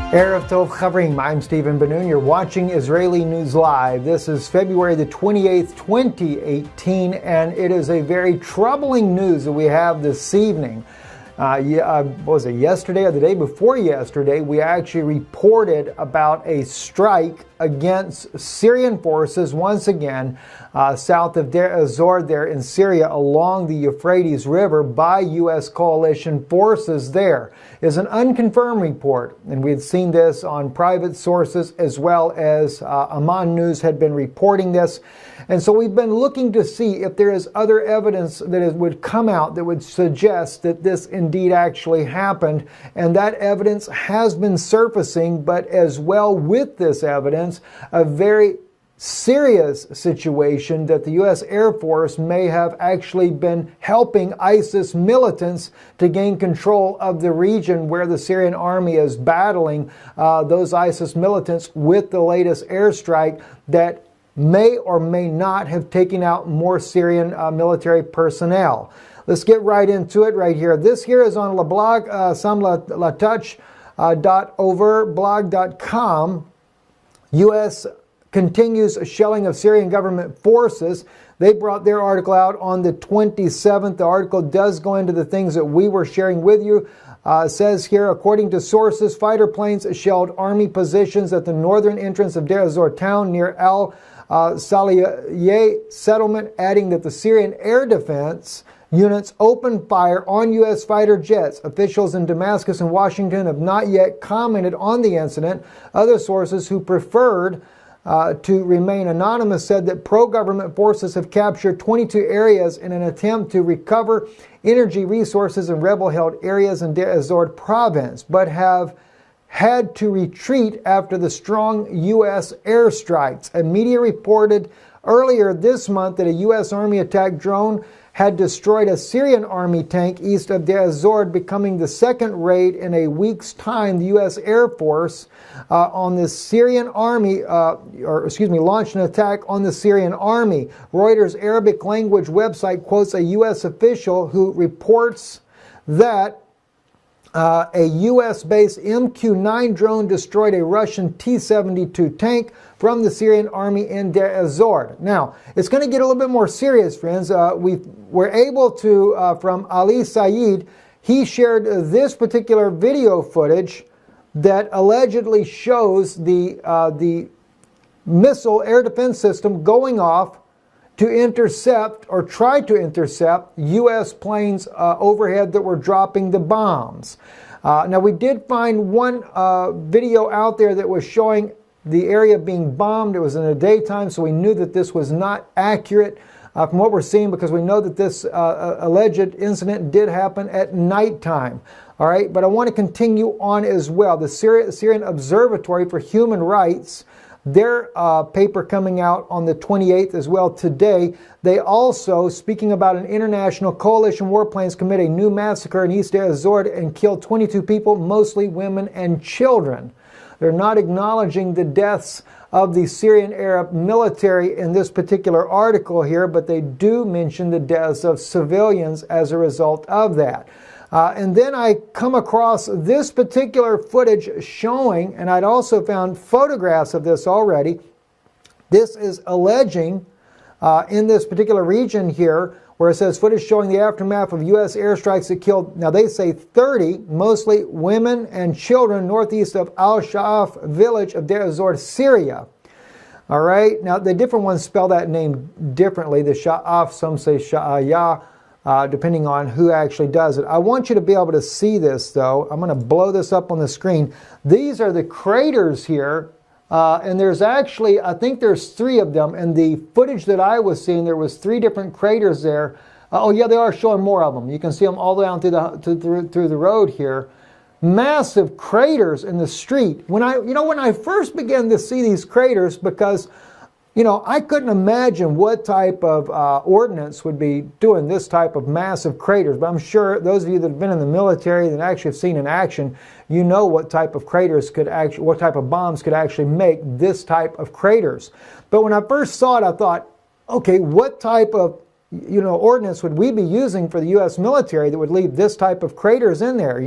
Erev Tov Chavrim, I'm Stephen Ben-Nun. You're watching Israeli News Live. This is February the 28th, 2018, and it is a very troubling news that we have this evening. What was it, yesterday or the day before yesterday, we actually reported about a strike against Syrian forces once again south of Deir ez-Zor there in Syria along the Euphrates River by U.S. coalition forces there. Is an unconfirmed report, and we had seen this on private sources as well as Amman News had been reporting this. And so we've been looking to see if there is other evidence that would come out that would suggest that this indeed actually happened. And that evidence has been surfacing, but as well with this evidence, a very serious situation that the U.S. Air Force may have actually been helping ISIS militants to gain control of the region where the Syrian army is battling those ISIS militants with the latest airstrike that may or may not have taken out more Syrian military personnel. Let's get right into it right here. This here is on samlatouch.overblog.com. U.S. continues shelling of Syrian government forces. They brought their article out on the 27th. The article does go into the things that we were sharing with you. It says here, according to sources, fighter planes shelled army positions at the northern entrance of Deir ez-Zor town near Al-Saliyeh settlement, adding that the Syrian air defense units opened fire on U.S. fighter jets. Officials in Damascus and Washington have not yet commented on the incident. Other sources who preferred to remain anonymous said that pro-government forces have captured 22 areas in an attempt to recover energy resources in rebel-held areas in Deir ez-Zor province, but have had to retreat after the strong U.S. airstrikes. A media reported earlier this month that a U.S. Army attack drone had destroyed a Syrian army tank east of Deir ez-Zor, becoming the second raid in a week's time. The U.S. Air Force on the Syrian army, launched an attack on the Syrian army. Reuters' Arabic language website quotes a U.S. official who reports that a U.S.-based MQ-9 drone destroyed a Russian T-72 tank from the Syrian army in Deir ez-Zor. Now, it's going to get a little bit more serious, friends. We were able to, from Ali Saeed, he shared this particular video footage that allegedly shows the missile air defense system going off to intercept or try to intercept U.S. planes overhead that were dropping the bombs. Now, we did find one video out there that was showing the area being bombed. It was in the daytime, so we knew that this was not accurate from what we're seeing, because we know that this alleged incident did happen at nighttime. All right, but I want to continue on as well. The Syrian Observatory for Human Rights, their paper coming out on the 28th as well today, they also, speaking about an international coalition warplanes commit a new massacre in East Deir ez-Zor and killed 22 people, mostly women and children. They're not acknowledging the deaths of the Syrian Arab military in this particular article here, but they do mention the deaths of civilians as a result of that. And then I come across this particular footage showing, and I'd also found photographs of this already. This is alleging in this particular region here, where it says footage showing the aftermath of U.S. airstrikes that killed, now they say 30, mostly women and children, northeast of Al-Sha'af village of Deir ez-Zor, Syria. All right, now the different ones spell that name differently. The Sha'af, some say Sha'aya, depending on who actually does it. I want you to be able to see this, though. I'm going to blow this up on the screen. These are the craters here, and there's actually, I think there's 3 of them. And the footage that I was seeing, there was 3 different craters there. Oh yeah, they are showing more of them. You can see them all down through the road here. Massive craters in the street. When I first began to see these craters, because I couldn't imagine what type of ordnance would be doing this type of massive craters. But I'm sure those of you that have been in the military and actually have seen in action, you know what type of craters could actually, what type of bombs could actually make this type of craters. But when I first saw it, I thought, okay, what type of ordnance would we be using for the U.S. military that would leave this type of craters in there,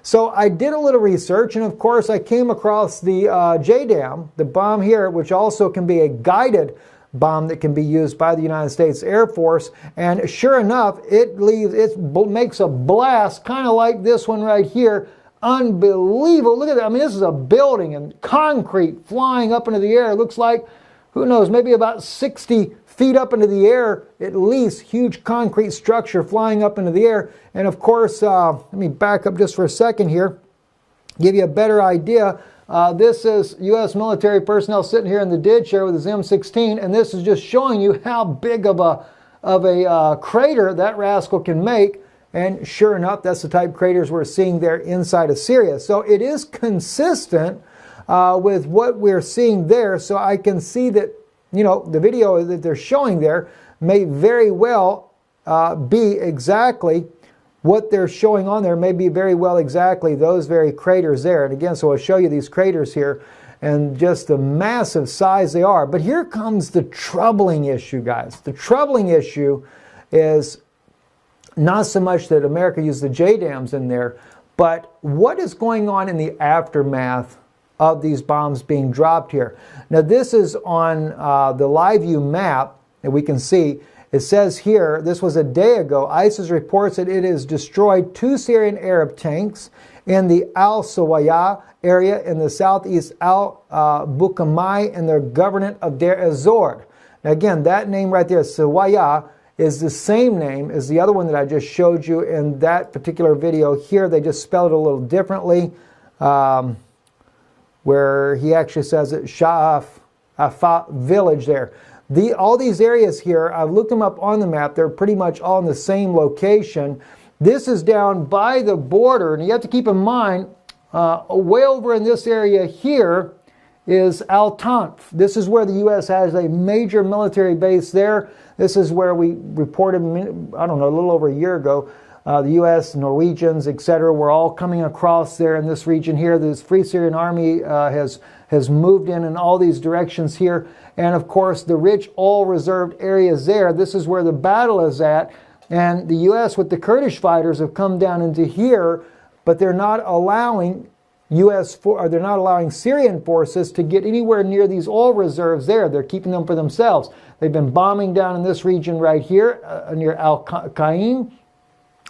So I did a little research, and of course I came across the JDAM, the bomb here, which also can be a guided bomb that can be used by the United States Air Force. And sure enough, it makes a blast, kind of like this one right here. Unbelievable. Look at that. I mean, this is a building and concrete flying up into the air. It looks like, who knows, maybe about 60 feet up into the air, at least. Huge concrete structure flying up into the air. And of course, let me back up just for a second here, give you a better idea. This is U.S. military personnel sitting here in the ditch here with his M16, and this is just showing you how big of a crater that rascal can make. And sure enough, that's the type of craters we're seeing there inside of Syria. So it is consistent with what we're seeing there. So I can see that, the video that they're showing there may very well be exactly what they're showing on there, may be very well exactly those very craters there. And again, so I'll show you these craters here and just the massive size they are. But here comes the troubling issue, guys. The troubling issue is not so much that America used the JDAMs in there, but what is going on in the aftermath of these bombs being dropped here. Now this is on the live view map that we can see. It says here, this was a day ago, ISIS reports that it has destroyed 2 Syrian Arab tanks in the Al-Sawaya area in the southeast Al-Bukamai in the governorate of Deir ez-Zor. Now again, that name right there, Sawaya, is the same name as the other one that I just showed you in that particular video here. They just spelled it a little differently, where he actually says it, Sha'af Afa village there. All these areas here, I've looked them up on the map. They're pretty much all in the same location. This is down by the border, and you have to keep in mind, way over in this area here is Al-Tanf. This is where the U.S. has a major military base there. This is where we reported, I don't know, a little over a year ago, the U.S., Norwegians, etc. were all coming across there in this region here. This Free Syrian Army has moved in all these directions here. And of course, the rich oil reserved areas there, this is where the battle is at. And the U.S. with the Kurdish fighters have come down into here, but they're not allowing they're not allowing Syrian forces to get anywhere near these oil reserves there. They're keeping them for themselves. They've been bombing down in this region right here near Al-Qaim.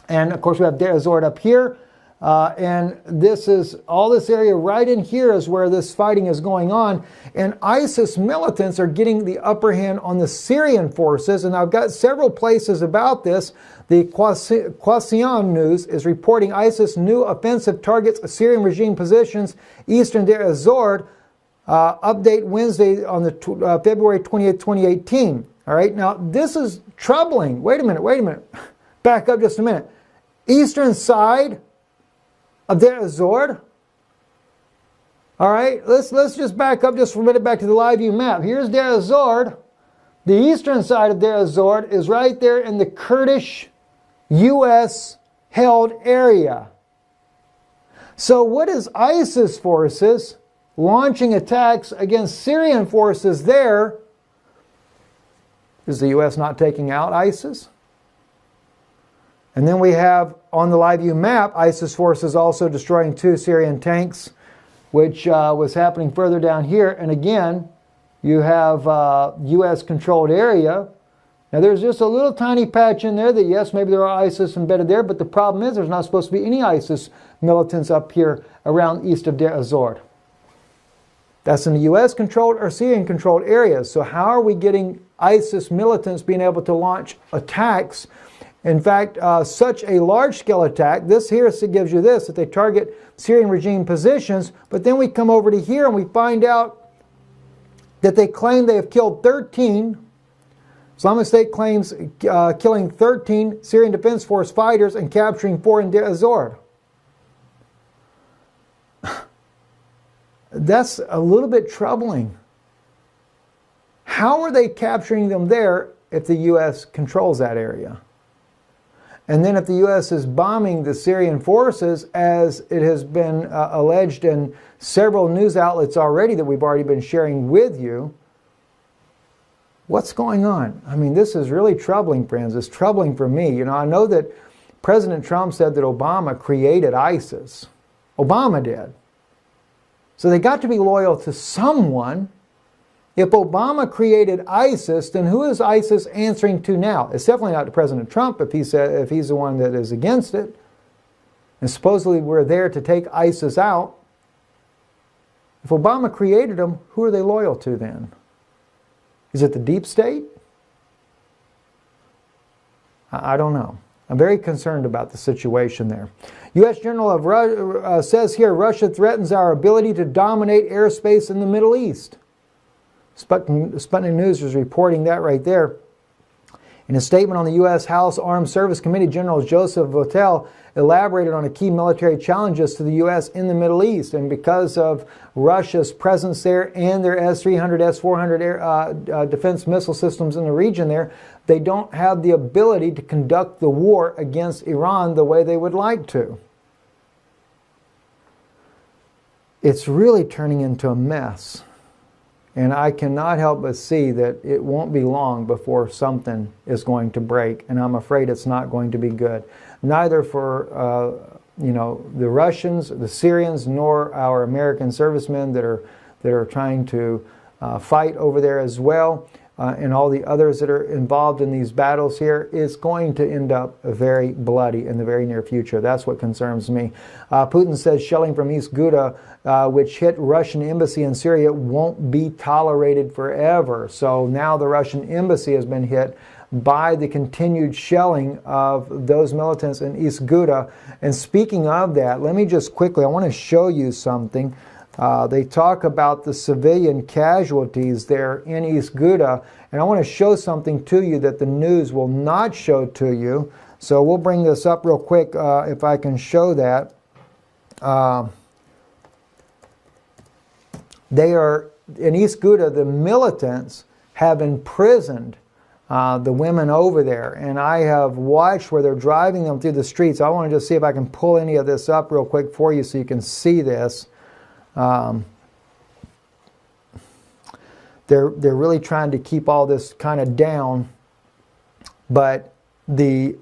And of course, we have Deir ez-Zor up here. And this is all this area right in here is where this fighting is going on. And ISIS militants are getting the upper hand on the Syrian forces. And I've got several places about this. The Qassim News is reporting ISIS new offensive targets Syrian regime positions eastern Deir ez-Zor. Update Wednesday on the February 28, 2018. All right, now this is troubling. Wait a minute. Back up just a minute. Eastern side of Deir ez-Zor. All right, let's just back up just for a minute back to the live view map. Here's Deir ez-Zor. The eastern side of Deir ez-Zor is right there in the Kurdish U.S. held area. So what is ISIS forces launching attacks against Syrian forces there? Is the U.S. not taking out ISIS? And then we have on the live view map, ISIS forces also destroying 2 Syrian tanks, which was happening further down here. And again, you have U.S. controlled area. Now there's just a little tiny patch in there that, yes, maybe there are ISIS embedded there, but the problem is there's not supposed to be any ISIS militants up here around east of Deir ez-Zor. That's in the U.S. controlled or Syrian controlled areas. So how are we getting ISIS militants being able to launch attacks? In fact, such a large-scale attack, this here gives you this, that they target Syrian regime positions, but then we come over to here and we find out that they claim they have killed 13, Islamic State claims killing 13 Syrian Defense Force fighters and capturing 4 in Deir ez-Zor. That's a little bit troubling. How are they capturing them there if the U.S. controls that area? And then if the U.S. is bombing the Syrian forces, as it has been alleged in several news outlets already that we've already been sharing with you, What's going on? I mean, this is really troubling, friends. It's troubling for me. You know, I know that President Trump said that Obama created ISIS. Obama did. So they got to be loyal to someone. If Obama created ISIS, then who is ISIS answering to now? It's definitely not to President Trump if he's the one that is against it. And supposedly we're there to take ISIS out. If Obama created them, who are they loyal to then? Is it the deep state? I don't know. I'm very concerned about the situation there. U.S. Journal of says here, Russia threatens our ability to dominate airspace in the Middle East. Sputnik News is reporting that right there. In a statement on the U.S. House Armed Service Committee, General Joseph Votel elaborated on the key military challenges to the U.S. in the Middle East. And because of Russia's presence there and their S-300, S-400 defense missile systems in the region there, they don't have the ability to conduct the war against Iran the way they would like to. It's really turning into a mess. And I cannot help but see that it won't be long before something is going to break. And I'm afraid it's not going to be good. Neither for the Russians, the Syrians, nor our American servicemen that are trying to fight over there as well, and all the others that are involved in these battles here. Is going to end up very bloody in the very near future. That's what concerns me. Putin says shelling from East Ghouta, which hit Russian embassy in Syria, won't be tolerated forever. So now the Russian embassy has been hit by the continued shelling of those militants in East Ghouta. And speaking of that, let me just quickly, I want to show you something. They talk about the civilian casualties there in East Ghouta, and I want to show something to you that the news will not show to you. So we'll bring this up real quick if I can show that. They are, in East Ghouta, the militants have imprisoned the women over there, and I have watched where they're driving them through the streets. I want to just see if I can pull any of this up real quick for you so you can see this. They're really trying to keep all this kind of down, but the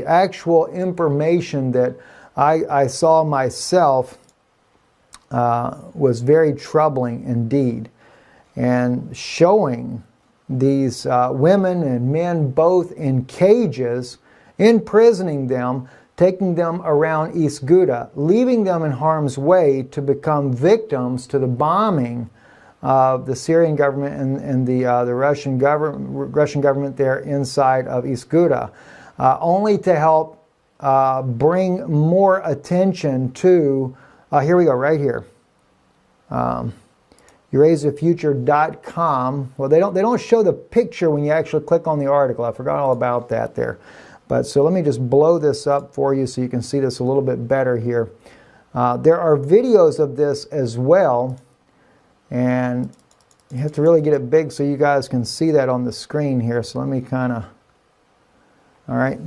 actual information that I saw myself was very troubling indeed, and showing these women and men both in cages, imprisoning them, taking them around East Ghouta, leaving them in harm's way to become victims to the bombing of the Syrian government and the Russian government there inside of East Ghouta, only to help bring more attention to, here we go, right here. EraseTheFuture.com. Well, they don't show the picture when you actually click on the article. I forgot all about that there. But so let me just blow this up for you so you can see this a little bit better here. There are videos of this as well, and you have to really get it big so you guys can see that on the screen here. So let me kind of, all right,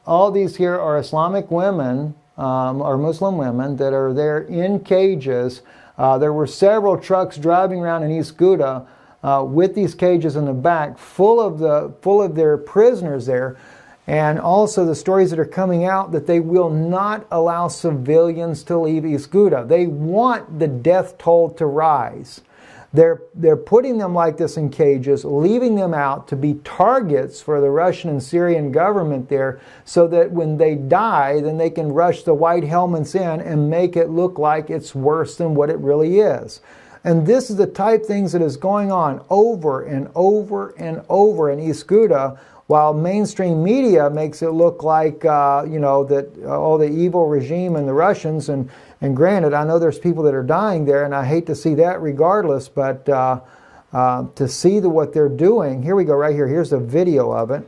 all these here are Islamic women or Muslim women that are there in cages. There were several trucks driving around in East Ghouta with these cages in the back, full of their prisoners there. And also the stories that are coming out that they will not allow civilians to leave East Ghouta. They want the death toll to rise. They're putting them like this in cages, leaving them out to be targets for the Russian and Syrian government there, so that when they die, then they can rush the white helmets in and make it look like it's worse than what it really is. And this is the type of things that is going on over and over and over in East Ghouta, while mainstream media makes it look like, that all the evil regime and the Russians, and granted, I know there's people that are dying there, and I hate to see that regardless, but to see what they're doing, here we go right here. Here's a video of it.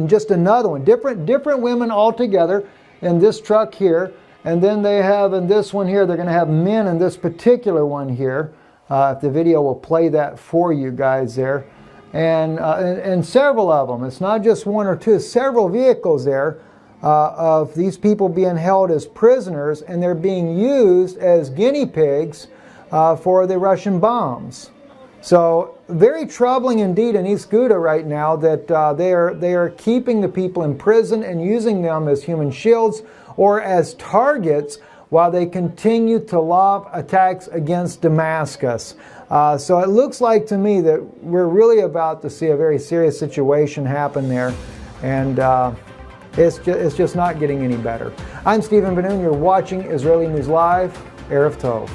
Just another one. Different women all together in this truck here, and then they have in this one here, they're going to have men in this particular one here. If the video will play that for you guys there. And several of them. It's not just one or two. Several vehicles there of these people being held as prisoners, and they're being used as guinea pigs for the Russian bombs. So very troubling indeed in East Ghouta right now that they are keeping the people in prison and using them as human shields or as targets while they continue to lob attacks against Damascus. So it looks like to me that we're really about to see a very serious situation happen there, and it's just not getting any better. I'm Stephen Ben-Nun. You're watching Israeli News Live. Erev Tov.